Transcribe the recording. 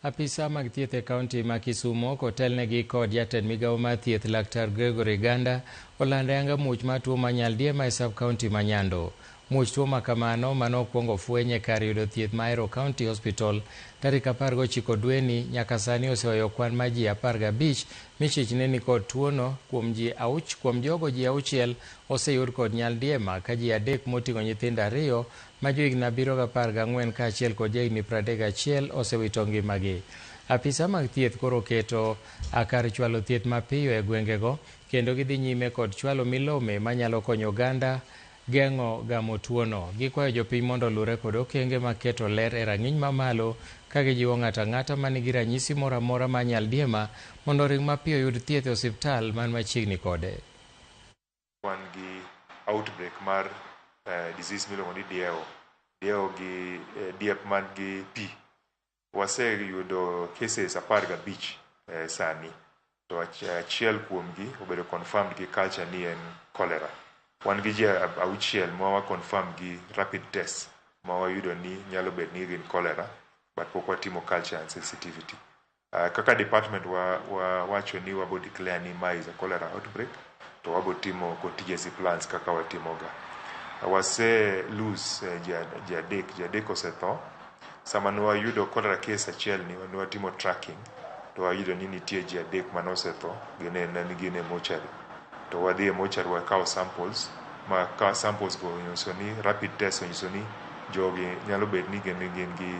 Apisa mag thieth e kaunti ma Kisumo kotelnegi kod jatend migawo mar thieth Laktar Gregory Ganda olando ayanga muoch mar tuo mar nyaldiema e sub-kaunti ma Nyando. Muoch tuo ma kamano manokwongo fwenye kar yudo thieth ma Ahero County Hospital tarik 19 dweni nyaka sani oseweyo kwan ma ji 15 michich ni kod tuono. Kuom jogo ji 6 oseyud kod nyaldiema ka ji 3 moting'o nyithindo 2 ma johigni 7 gi 14 kaachiel kod johigni 31 osewito ngimagi. Apisa mag thieth koro keto kar chwalo thieth mapiyo e gwengego kendo gidhi nyime kod chwalo milome manyalo konyo oganda geng'o gamo tuono. Gikwayo jopiny mondo olure kod okenge mag keto ler e rang'iny mamalo ka gijiwo ng'ato ang'ata ma nigi ranyisi moro amora mar nyaldiema mondo oring mapiyo yud thieth e osiptal man machiegni kode. Wan gi outbreak mar disease miluongo ni dieo gi diep man gi pi. Waseyudo cases 15 sani, to achiel kuomgi obedo confirmed gi culture ni en cholera. Wan gi ji 6 ma wa confirm gi rapid test ma wayudo ni nyalo bedo ni gin cholera, but pok watimo culture and sensitivity. Kaka department wacho ni wabo declare ni ma is a cholera outbreak, to wabo timo contingency plans kaka watimoga. Wase lose ji adek osetho. Sama ne wayudo cholera case achiel ni watimo tracking, to wayudo ni nitie ji 3 manosetho gin e mortuary. To wadhi e mortuary wakawo samples, ma ka samples go onyiso ni rapid test onyiso ni jogi nyalo bedo ni gin gi